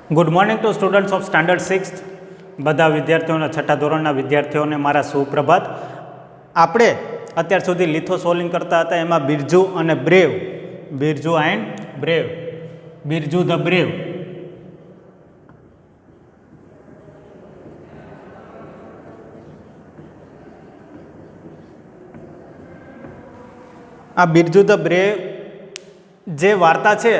Good morning to students of standard 6th બધા વિદ્યાર્થીઓના છઠ્ઠા ધોરણના વિદ્યાર્થીઓને મારા સુપ્રભાત. આપણે અત્યાર સુધી લિથો સોલ્વિંગ કરતા હતા, એમાં બિરજુ અને brave, Birju and brave, Birju the brave. આ બિરજુ ધ બ્રેવ જે વાર્તા છે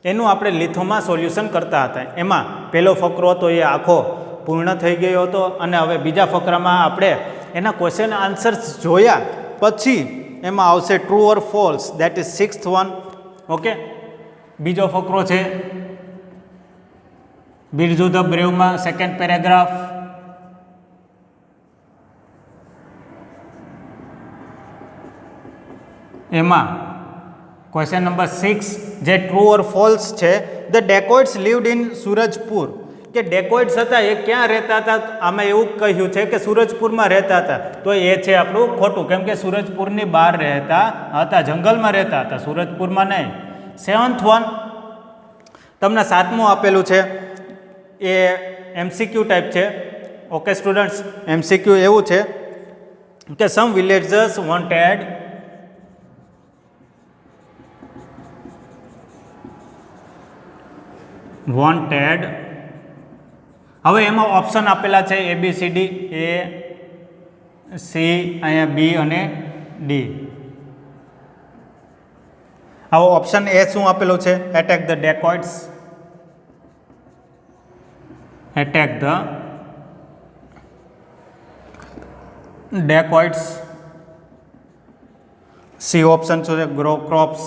એનું આપણે લિથોમાં સોલ્યુશન કરતા હતા. એમાં પહેલો ફકરો હતો એ આખો પૂર્ણ થઈ ગયો હતો, અને હવે બીજા ફકરામાં આપણે એના ક્વેશ્ચન આન્સર્સ જોયા પછી એમાં આવશે true or false, that is 6th one. Okay, બીજો ફકરો છે બિરજુ ધ બ્રેવમાં સેકન્ડ પેરેગ્રાફ. એમાં ક્વેશ્ચન નંબર 6 જે ટ્રુ ઓર ફોલ્સ છે, ધ ડેકોઇટ્સ લિવ્ડ ઇન સુરજપુર. કે ડેકોઇટ્સ હતા એ ક્યાં રહેતા હતા? આમાં એવું કહ્યું છે કે સુરજપુરમાં રહેતા હતા, તો એ છે આપણું ખોટું, કેમ કે સુરજપુરની બહાર રહેતા હતા, જંગલમાં રહેતા હતા, સુરજપુરમાં નહીં. 7th વન તમને 7મું આપેલું છે, એ MCQ ટાઈપ છે. ઓકે સ્ટુડન્ટ્સ, MCQ એવું છે કે સમ વિલેજર્સ વોન્ટેડ. હવે એમાં ઓપ્શન આપેલા છે ABCD, A, C, અહીંયા B અને D. હવે ઓપ્શન A શું આપેલું છે? Attack the dacoits, attack the dacoits. C option શું છે? Grow crops.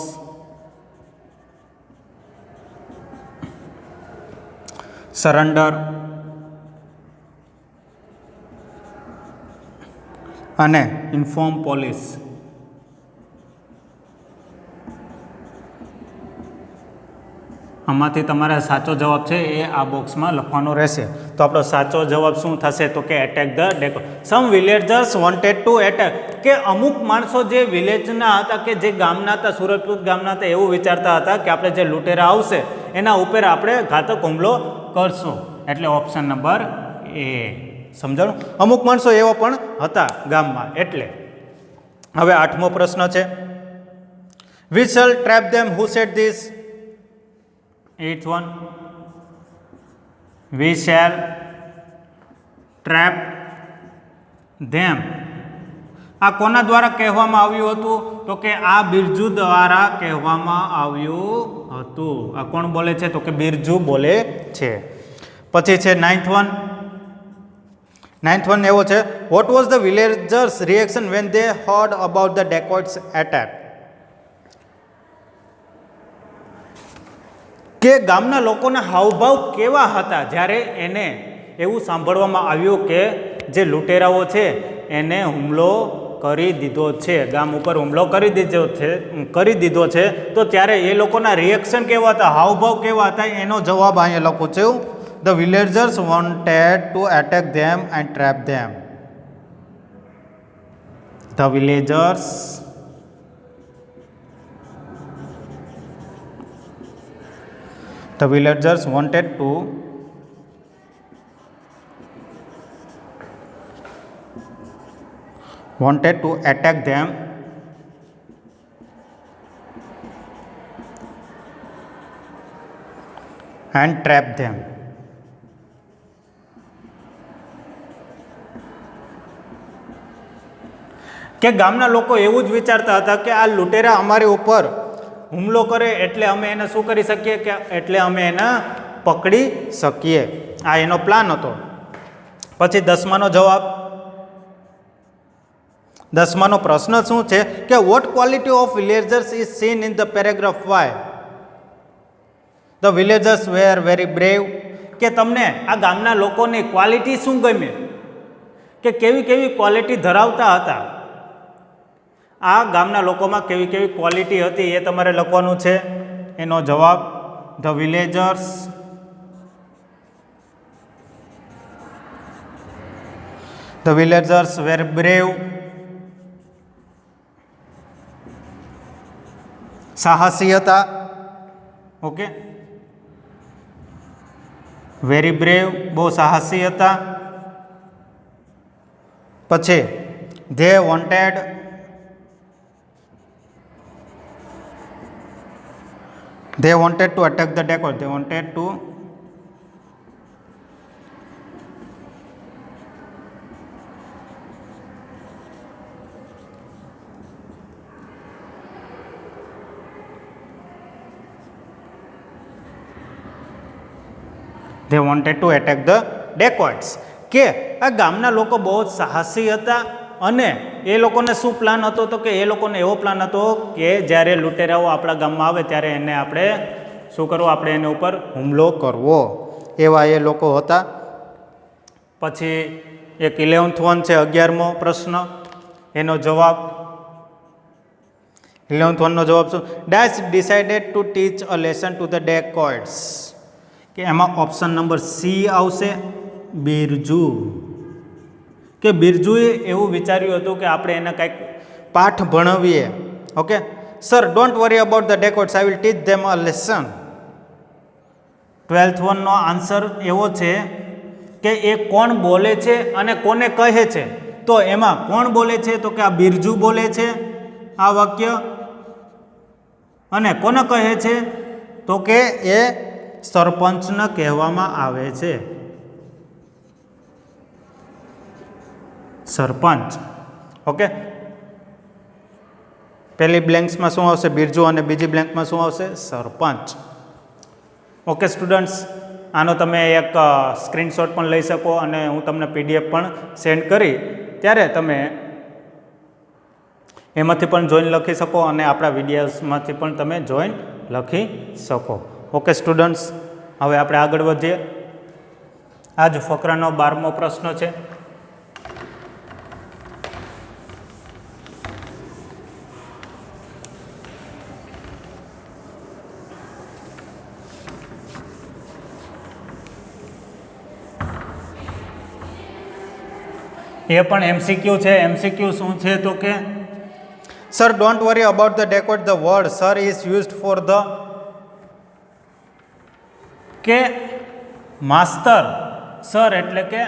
સરેન્ડર અને ઇન્ફોર્મ પોલીસ. આમાંથી તમારે સાચો જવાબ છે એ આ બોક્સમાં લખવાનો રહેશે. તો આપણો સાચો જવાબ શું થશે? તો કે attack the dacoits. Some villagers wanted to attack. કે અમુક માણસો જે વિલેજના હતા, કે જે ગામના હતા, સુરજપુર ગામના હતા, એવું વિચારતા હતા કે આપણે જે લૂંટેરા આવશે એના ઉપર આપણે ઘાતક હુમલો કરશું. એટલે ઓપ્શન નંબર A. સમજાણું? અમુક માણસો એવા પણ હતા ગામમાં. એટલે હવે 8મો પ્રશ્ન છે, we shall trap them who said this. 8th one, we shall trap them. આ કોના દ્વારા કહેવામાં આવ્યું હતું? તો કે આ બિરજુ દ્વારા કહેવામાં આવ્યું હતું. આ કોણ બોલે છે? તો કે બિરજુ બોલે છે. પછી છે 9th વન. 9th વન એવો છે, vote was the villagers reaction when they hard about the dacoits attack. કે ગામના લોકોના હાવભાવ કેવા હતા જ્યારે એને એવું સાંભળવામાં આવ્યું કે જે લૂંટેરાઓ છે એને હુમલો કરી દીધો છે, ગામ ઉપર હુમલો કરી દીધો છે. તો ત્યારે એ લોકોના રિએક્શન કેવા હતા, હાવભાવ કેવા હતા? એનો જવાબ અહીંયા લખું છું. The villagers wanted to attack them and trap them. The villagers wanted to attack them and trap them. કે ગામના લોકો એવું જ વિચારતા હતા કે આ લૂંટેરા અમારી ઉપર હુમલો કરે એટલે અમે એને શું કરી શકીએ, કે એટલે અમે એને પકડી શકીએ. આ એનો પ્લાન હતો. પછી 10માનો જવાબ, 10માનો પ્રશ્ન શું છે કે what quality of villagers is seen in the paragraph why. The villagers were very brave. કે તમને આ ગામના લોકોની ક્વોલિટી શું ગમે, કે કેવી કેવી ક્વોલિટી ધરાવતા હતા? આ ગામના લોકોમાં કેવી કેવી ક્વોલિટી હતી એ તમારે લખવાનું છે. એનો જવાબ ધ વિલેજર્સ વેર બ્રેવ. સાહસી હતા. ઓકે, વેરી બ્રેવ, બહુ સાહસી હતા. પછી they wanted to attack the dacoits. They wanted to attack the dacoits. કે આ ગામના લોકો બહુ જ સાહસી હતા અને એ લોકોને શું પ્લાન હતો તો કે એ લોકોને એવો પ્લાન હતો કે જ્યારે લૂંટેરાઓ આપણા ગામમાં આવે ત્યારે એને આપણે શું કરવું, આપણે એના ઉપર હુમલો કરવો, એવા એ લોકો હતા. પછી એક 11th વન છે, 11મો પ્રશ્ન, એનો જવાબ 11th વનનો જવાબ શું? Dash decided to teach a lesson to the dacoits. કે એમાં ઓપ્શન નંબર સી આવશે, બિરજુ. કે બિરજુએ એવું વિચાર્યું હતું કે આપણે એને કંઈક પાઠ ભણાવીએ. Okay, sir don't worry about the dacoits, I will teach them a lesson. 12th વનનો આન્સર એવો છે કે એ કોણ બોલે છે અને કોને કહે છે. તો એમાં કોણ બોલે છે તો કે આ બિરજુ બોલે છે આ વાક્ય, અને કોને કહે છે તો કે એ સરપંચને કહેવામાં આવે છે, સરપંચ. ઓકે, પહેલી બ્લેન્ક્સમાં શું આવશે? બિરજુ, અને બીજી બ્લેન્કમાં શું આવશે? સરપંચ. ઓકે સ્ટુડન્ટ્સ, આનો તમે એક સ્ક્રીનશોટ પણ લઈ શકો અને હું તમને PDF પણ સેન્ડ કરી ત્યારે તમે એમાંથી પણ જોઈન લખી શકો અને આપણા વિડીયોઝમાંથી પણ તમે જોઈન લખી શકો. ઓકે સ્ટુડન્ટ્સ, હવે આપણે આગળ વધીએ. આ જ ફકરાનો 12મો પ્રશ્ન છે. એ પણ MCQ છે. MCQ શું છે તો કે sir don't worry about the dacoit, the word sir is used for the, કે માસ્તર, સર એટલે કે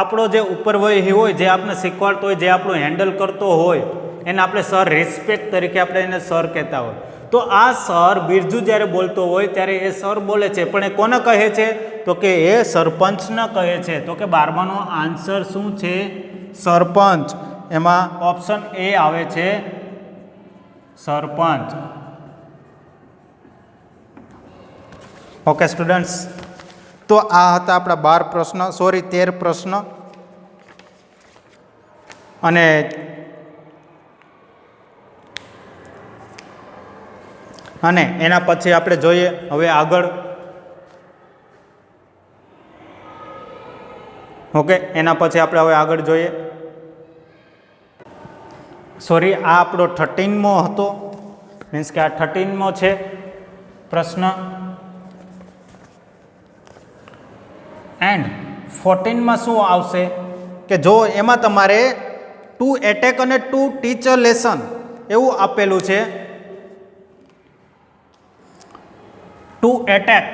આપણો જે ઉપરવય હોય, જે આપણે શીખવાડતો હોય, જે આપણું હેન્ડલ કરતો હોય, એને આપણે સર રિસ્પેક્ટ તરીકે આપણે એને સર કહેતા હોય. તો આ સર બિરજુ જ્યારે બોલતો હોય ત્યારે એ સર બોલે છે, પણ એ કોને કહે છે તો કે એ સરપંચને કહે છે. તો કે 12માનો આન્સર શું છે? સરપંચ. એમાં ઓપ્શન એ આવે છે, સરપંચ. ઓકે સ્ટુડન્ટ્સ, તો આ હતા આપણા 13 પ્રશ્ન. અને એના પછી આપણે જોઈએ હવે આગળ. ઓકે, એના પછી આપણે હવે આગળ જોઈએ. સોરી, આ આપણો 13મો હતો, મીન્સ કે આ 13મો છે પ્રશ્ન. એન્ડ 14માં શું આવશે કે જો એમાં તમારે ટુ એટેક અને ટુ ટીચ અ લેસન એવું આપેલું છે. ટુ એટેક,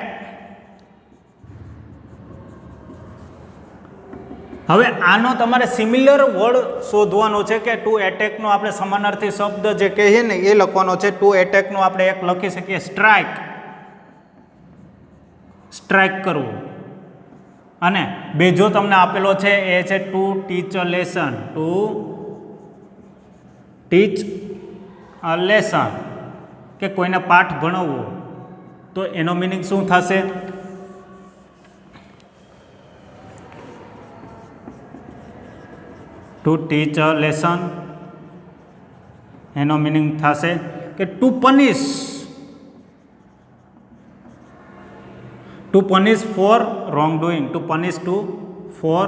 હવે આનો તમારે સિમિલર વર્ડ શોધવાનો છે કે ટુ એટેકનો આપણે સમાનાર્થી શબ્દ જે કહીએ ને એ લખવાનો છે. ટુ એટેકનો આપણે એક લખી શકીએ સ્ટ્રાઇક, સ્ટ્રાઇક કરવું. અને બીજો તમને આપેલો છે એ છે to teach a lesson, to teach a lesson, કે કોઈને પાઠ ભણાવવો. તો એનો મિનિંગ શું થશે? ટુ ટીચ અ લેસન, એનો મિનિંગ થશે કે to punish, to punish for wrong doing, to punish to for.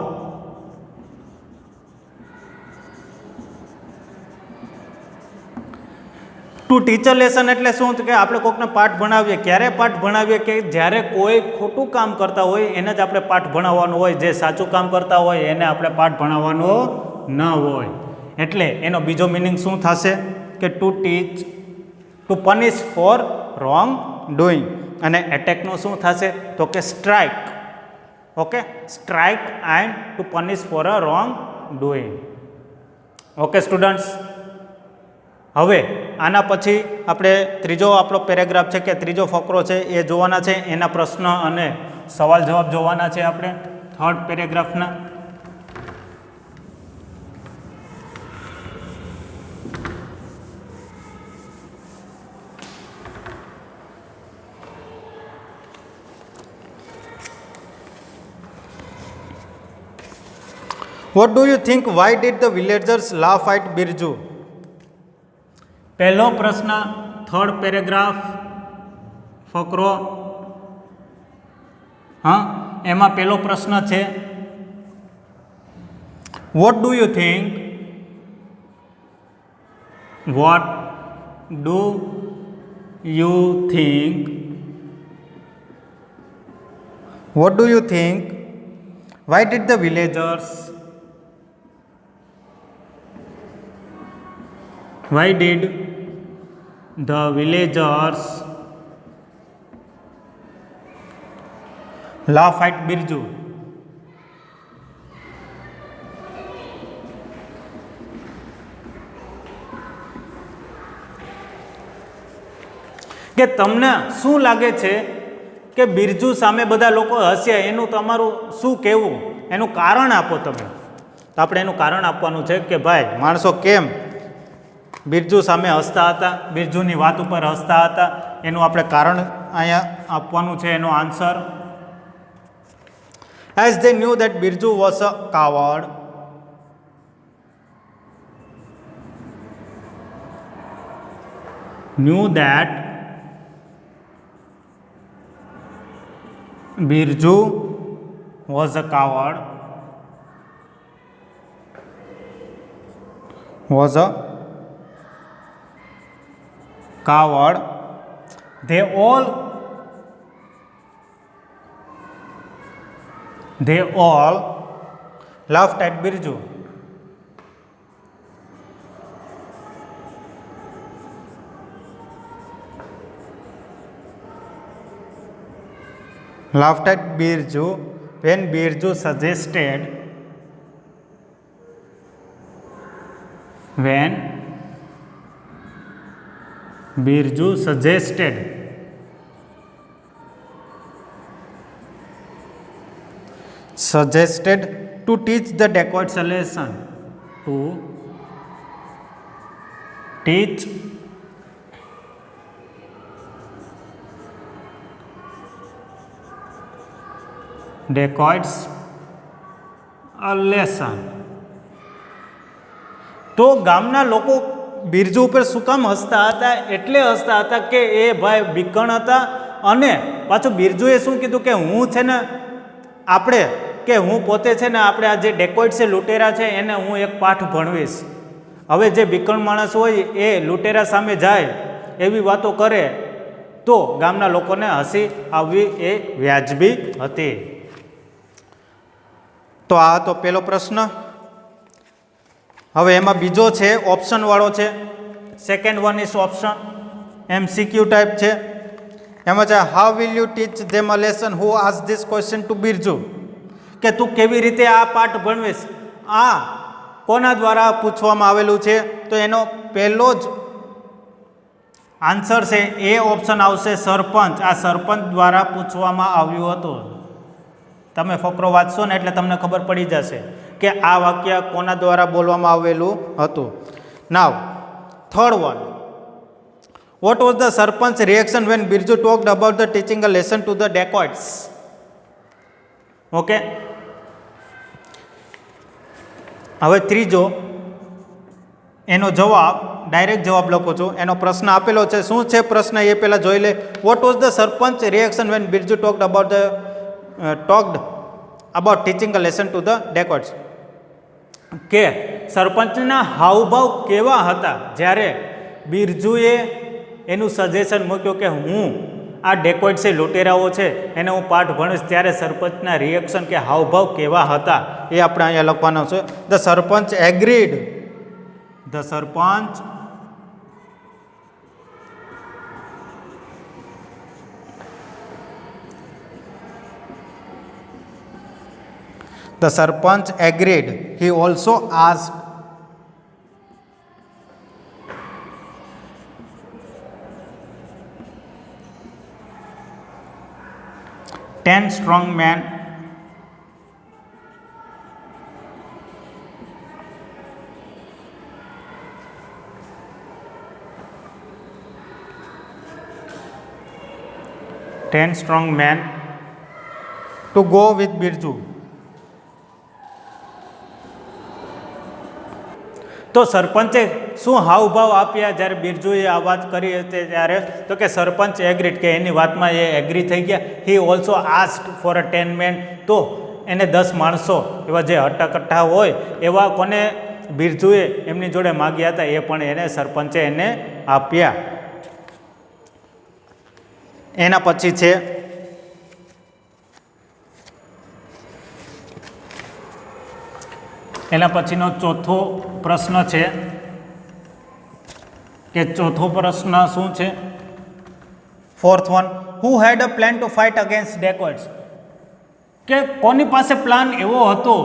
To teacher lesson એટલે શું કે આપણે કોઈકને પાઠ ભણાવીએ. ક્યારે પાઠ ભણાવીએ? કે જ્યારે કોઈ ખોટું કામ કરતા હોય એને જ આપણે પાઠ ભણાવવાનું હોય, જે સાચું કામ કરતા હોય એને આપણે પાઠ ભણાવવાનો ન હોય. એટલે એનો બીજો મિનિંગ શું થશે કે to teach, to punish for wrong doing. અને એટેકનું શું થશે તો કે strike, okay, strike and to punish for a wrong doing. Okay students, હવે આના પછી આપણે ત્રીજો આપણો પેરેગ્રાફ છે કે ત્રીજો ફકરો છે એ જોવાના છે. એના પ્રશ્ન અને સવાલ જવાબ જોવાના છે આપણે third પેરેગ્રાફના. What do you think? Why did the villagers laugh at Birju? પહેલો પ્રશ્ન, થર્ડ પેરેગ્રાફ ફકરો, હા એમાં પહેલો પ્રશ્ન છે what do you think, what do you think, what do you think, why did the villagers, why did the villagers laugh at Birju? કે તમને શું લાગે છે કે બિરજુ સામે બધા લોકો હસ્યા, એનું તમારું શું કહેવું, એનું કારણ આપો તમે. તો આપણે એનું કારણ આપવાનું છે કે ભાઈ માણસો કેમ બિરજુ સામે હસતા હતા, બિરજુની વાત ઉપર હસતા હતા, એનું આપણે કારણ અહીંયા આપવાનું છે, એનો answer. As they knew that Birju was a coward, knew that Birju was a coward, was a coward, they all laughed at Birju. Laughed at Birju when Birju suggested, when Birju suggested to teach the dacoits a lesson, to teach dacoits a lesson. તો ગામના લોકો બિરજુ ઉપર શું કામ હસતા હતા? એટલે હસતા હતા કે એ ભાઈ બીકણ હતા, અને પાછું બિરજુએ શું કીધું કે હું છે ને આપણે કે હું પોતે છે ને આપણે આ જે ડેકોઇટ છે, લૂંટેરા છે, એને હું એક પાઠ ભણવીશ. હવે જે બીકણ માણસ હોય એ લૂંટેરા સામે જાય એવી વાતો કરે તો ગામના લોકોને હસી આવવી એ વ્યાજબી હતી. તો આ હતો પહેલો પ્રશ્ન. હવે એમાં બીજો છે ઓપ્શનવાળો છે. Second one is option, MCQ type છે. એમાં છે how will you teach them a lesson who ask this question to Birju, કે તું કેવી રીતે આ પાઠ ભણવીશ, આ કોના દ્વારા પૂછવામાં આવેલું છે? તો એનો પહેલો જ આન્સર છે એ ઓપ્શન આવશે, સરપંચ. આ સરપંચ દ્વારા પૂછવામાં આવ્યું હતું. તમે ફકરો વાંચશો ને એટલે તમને ખબર પડી જશે કે આ વાક્ય કોના દ્વારા બોલવામાં આવેલું હતું. Now third one, what was the sarpanch reaction when Birju talked about the teaching a lesson to the dacoits? Okay, હવે ત્રીજો એનો જવાબ ડાયરેક્ટ જવાબ લખો છો. એનો પ્રશ્ન આપેલો છે, શું છે પ્રશ્ન એ પહેલાં જોઈ લે. What was the sarpanch reaction when Birju talked about teaching a lesson to the dacoits? કે સરપંચના હાવભાવ કેવા હતા જ્યારે બિરજુએ એનું સજેશન મૂક્યું કે હું આ ડેકોઇટ છે, લૂંટેરાઓ છે, એને હું પાઠ ભણીશ, ત્યારે સરપંચના રિએક્શન કે હાવભાવ કેવા હતા એ આપણે અહીંયા લખવાનો છે. The sarpanch agreed, the sarpanch the sarpanch agreed. He also asked 10 strong men to go with Birju. તો સરપંચે શું હાવભાવ આપ્યા જ્યારે બિરજુએ આ વાત કરી હતી ત્યારે? તો કે સરપંચ એગ્રીડ, કે એની વાતમાં એ એગ્રી થઈ ગયા. He also asked four a 10 men. તો એને 10 માણસો એવા જે હટ્ટાકટ્ટા હોય એવા કોને બિરજુએ એમની જોડે માગ્યા હતા, એ પણ એને સરપંચે એને આપ્યા. એના પછી છે એના પછીનો ચોથો પ્રશ્ન છે કે ચોથો પ્રશ્ન શું છે? Fourth one, who had a plan to fight against dacoits. કે કોની પાસે પ્લાન એવો હતો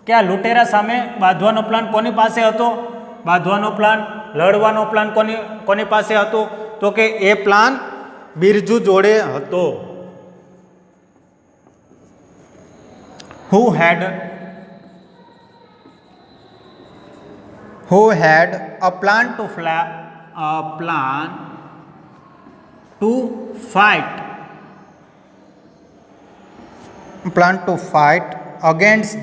કે આ લૂંટેરા સામે બાંધવાનો પ્લાન કોની પાસે હતો? બાંધવાનો પ્લાન, લડવાનો પ્લાન કોની પાસે હતો? તો કે એ પ્લાન બિરજુ જોડે હતો. who had a plan to fight against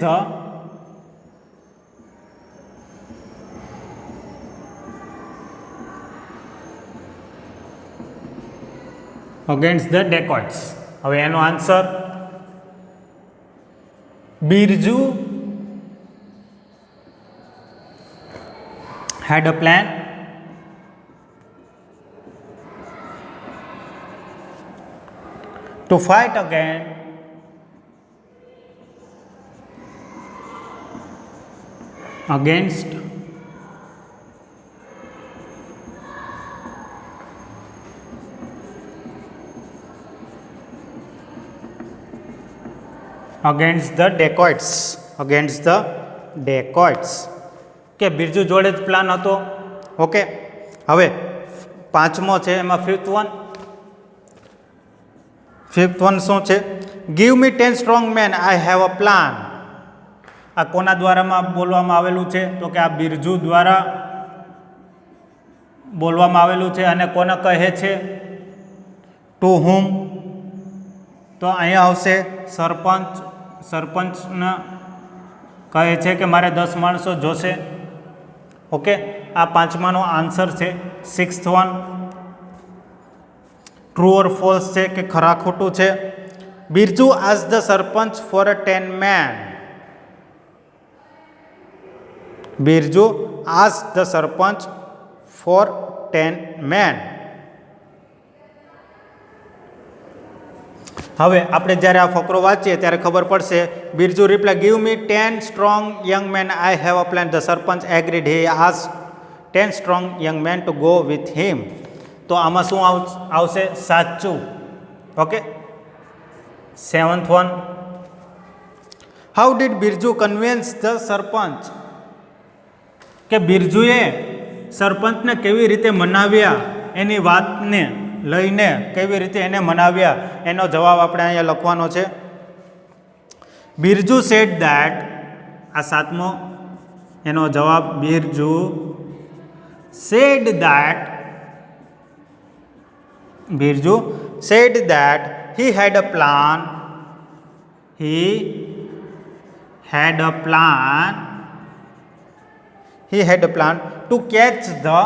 the dacoits. હવે એનો answer, Birju had a plan to fight against the dacoits. કે બિરજુ જોડે જ પ્લાન હતો. ઓકે, હવે પાંચમો છે એમાં ફિફ્થ વન શું છે? Give me 10 strong men, I have a plan. આ કોના દ્વારામાં બોલવામાં આવેલું છે? તો કે આ બિરજુ દ્વારા બોલવામાં આવેલું છે. અને કોને કહે છે? ટુ હુમ? તો અહીંયા આવશે સરપંચને કહે છે કે મારે 10 માણસો જોશે. ઓકે, આ પાંચમાનો આન્સર છે. Sixth one, true or false છે કે ખરા ખોટું છે? Birju ask the sarpanch for a 10 men. Birju ask the sarpanch for 10 men. હવે આપણે જ્યારે આ ફકરો વાંચીએ ત્યારે ખબર પડશે. Birju reply, give me 10 strong young men, I have a plan. The sarpanch agreed. He asked 10 strong young men to go with him. તો આમાં શું આવશે? સાચું. Okay, seventh one, how did Birju convince the sarpanch. કે બિરજુએ સરપંચને કેવી રીતે મનાવ્યા, એની વાતને લઈને કેવી રીતે એને મનાવ્યા, એનો જવાબ આપણે અહીંયા લખવાનો છે. બિરજુ સેડ ધેટ, આ સાતમો એનો જવાબ, Birju said that he had a plan to catch the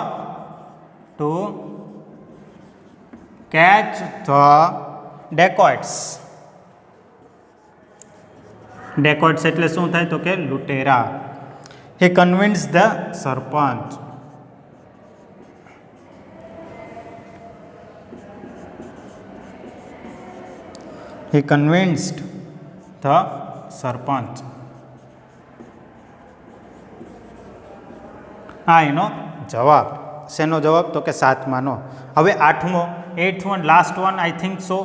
dacoits. dacoits એટલે શું થાય? તો કે લૂંટેરા. he convinced the sarpanch. he convinced the સરપંચ. હા, એનો જવાબ. શેનો જવાબ? તો કે સાતમાનો. હવે આઠમો, 8th one, last one I think so.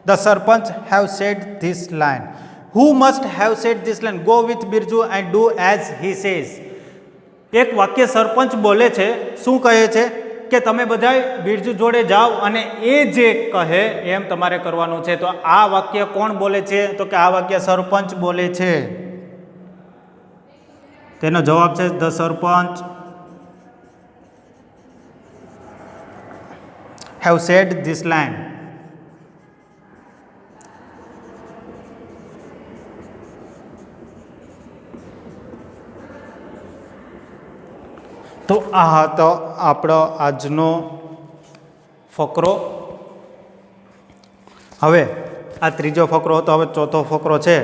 The sarpanch have said this line. Who must have said this line, go with Birju and do as he says. એક વાક્ય સરપંચ બોલે છે, શું કહે છે કે તમે બધા બિરજુ જોડે જાઓ અને એ જે કહે એમ તમારે કરવાનું છે. તો આ વાક્ય કોણ બોલે છે? તો કે આ વાક્ય સરપંચ બોલે છે. તેનો જવાબ છે the sarpanch have said this line. તો આ હતો આપણો આજનો ફકરો. હવે આ ત્રીજો ફકરો હતો, હવે ચોથો ફકરો છે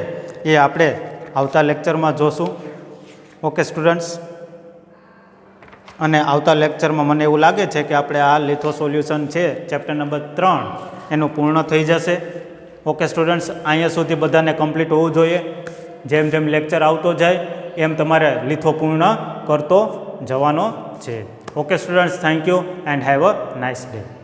એ આપણે આવતા લેક્ચરમાં જોશું. ઓકે સ્ટુડન્ટ્સ, અને આવતા લેક્ચરમાં મને એવું લાગે છે કે આપણે આ લિથો સોલ્યુશન છે ચેપ્ટર નંબર 3 એનું પૂર્ણ થઈ જશે. ઓકે સ્ટુડન્ટ્સ, અહીંયા સુધી બધાને કમ્પ્લીટ હોવું જોઈએ. જેમ જેમ લેક્ચર આવતો જાય એમ તમારે લિથો પૂર્ણ કરતો જવાનો છે. Okay students, thank you and have a nice day.